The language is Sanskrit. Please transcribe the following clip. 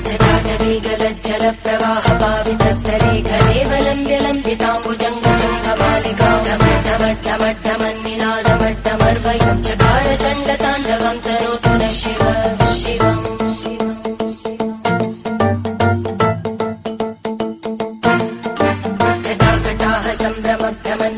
जटाटवीगलज्जल प्रवाह पावितस्थले घलेवलम्ब्य लम्बिताम्बुजङ्गतुङ्गमालिका ढमड्ढमड्ढमन्निनादमड्ढमर्वयं चकार चण्डताण्डवं तनोतु नः शिव शिवम् जटाकटाह सम्भ्रमभ्रमन्